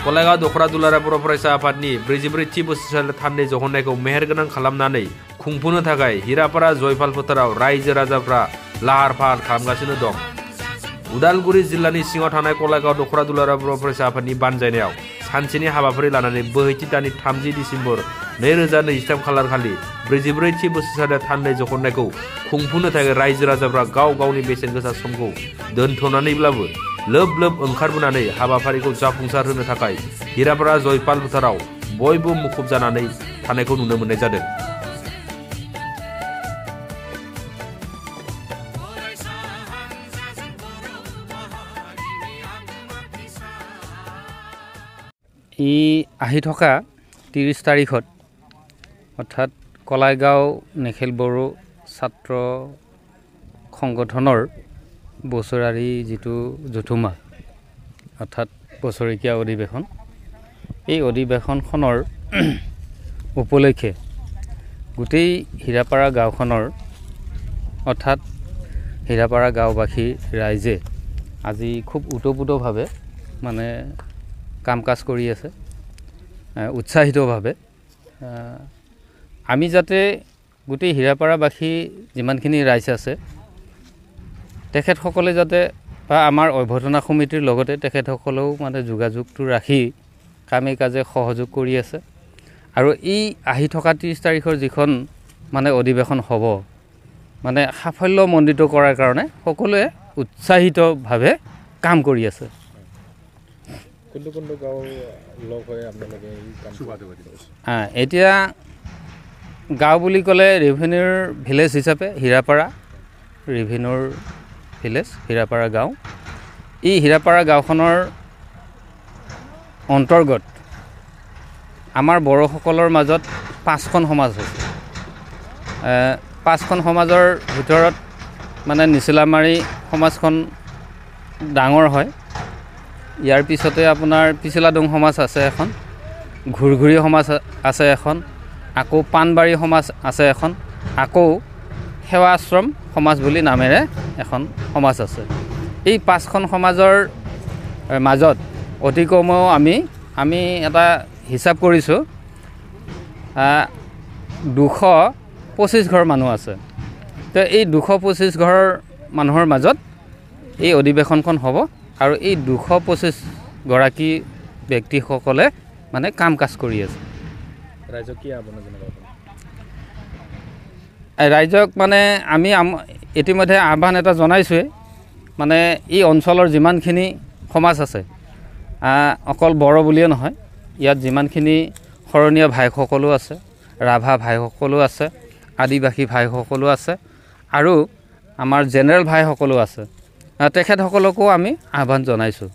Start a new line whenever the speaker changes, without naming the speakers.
कलाइगाव दखरा दुलाराय बर' फरायसा आफादनि 44थि बोसोरसालि थान्दै जहन्नायखौ मेहेरगोनां खालामनानै खुंफुंनो थाखाय हिरापारा जयपाल फोथाराव रायजो राजाफ्रा लाहार फाहार खालामगासिनो दं। उदालगुरि जिल्लानि सिङाव थानाय कलाइगाव दखरा दुलाराय बर' फरायसा आफादनि बानजायनायाव सानसेनि हाबाफारि लानानै बोहैथि दाननि 30 डिसेम्बर 2023 खालारखालि 44थि बोसोरसालि थान्दै जहन्नायखौ खुंफुंनो थाखाय रायजो राजाफ्रा गाव गावनि बेसेन गोसा समखौ दोनथ'नानैब्लाबो लोब लोब ओंखारबोनानै हाबाफारिखौ जाफुंसार होनो थाखाय हिरापारा जयपाल फोथाराव बयबो मुखुब जानानै थानायखौ नुनो मोननाय जादों।
আহি থকা 30 তাৰিখত অৰ্থাৎ কলাইগাঁও নেখেল বড়ো ছাত্ৰ সংগঠনৰ বছৰাৰী যিটো জুথুমা অৰ্থাৎ বছৰেকীয়া অধিৱেশন, এই অধিৱেশনখনৰ উপলক্ষে গোটেই হিৰাপাৰা গাঁওখনৰ অৰ্থাৎ হিৰাপাৰা গাঁওবাসী ৰাইজে আজি খুব উতপুতভাৱে মানে কাম কাজ কৰি আছে উৎসাহিতভাৱে। আমি যাতে গোটেই হিৰাপাৰাবাসী যিমানখিনি ৰাইজ আছে তেখেতসকলে যাতে বা আমাৰ অভ্যৰ্থনা সমিতিৰ লগতে তেখেতসকলেও মানে যোগাযোগটো ৰাখি কামে কাজে সহযোগ কৰি আছে। আৰু এই আহি থকা 30 তাৰিখৰ যিখন মানে অধিৱেশন হ'ব মানে সাফল্যমণ্ডিত কৰাৰ কাৰণে সকলোৱে উৎসাহিতভাৱে কাম কৰি আছে। এতিয়া গাঁও বুলি ক'লে ৰেভিনিউৰ ভিলেজ হিচাপে হিৰাপাৰা ৰেভিনিউৰ ভিলেজ হিৰাপাৰা গাঁও। এই হিৰাপাৰা গাঁওখনৰ অন্তৰ্গত আমাৰ বড়োসকলৰ মাজত 5খন সমাজ আছে। 5খন সমাজৰ ভিতৰত মানে নিচিলামাৰী সমাজখন ডাঙৰ হয়। ইয়াৰ পিছতে আপোনাৰ পিছিলাদং সমাজ আছে এখন, ঘুৰঘুৰি সমাজ আছে এখন, আকৌ পাণবাৰী সমাজ আছে এখন, আকৌ সেৱা আশ্ৰম সমাজ বুলি নামেৰে এখন সমাজ আছে। এই 5খন সমাজৰ মাজত অতি কমেও আমি এটা হিচাপ কৰিছোঁ 225 ঘৰ মানুহ আছে। তো এই 225 ঘৰৰ মানুহৰ মাজত এই অধিৱেশনখন হ'ব আৰু এই 225 গৰাকী ব্যক্তিসকলে মানে কাম কাজ কৰি আছে। ৰাইজক মানে আমি ইতিমধ্যে আহ্বান এটা জনাইছোঁৱে, মানে এই অঞ্চলৰ যিমানখিনি সমাজ আছে অকল বড়ো বুলিয়ে নহয়, ইয়াত যিমানখিনি শৰণীয়া ভাইসকলো আছে, ৰাভা ভাইসকলো আছে, আদিবাসী ভাইসকলো আছে আৰু আমাৰ জেনেৰেল ভাইসকলো আছে। তেখেতসকলকো আমি আহ্বান জনাইছোঁ।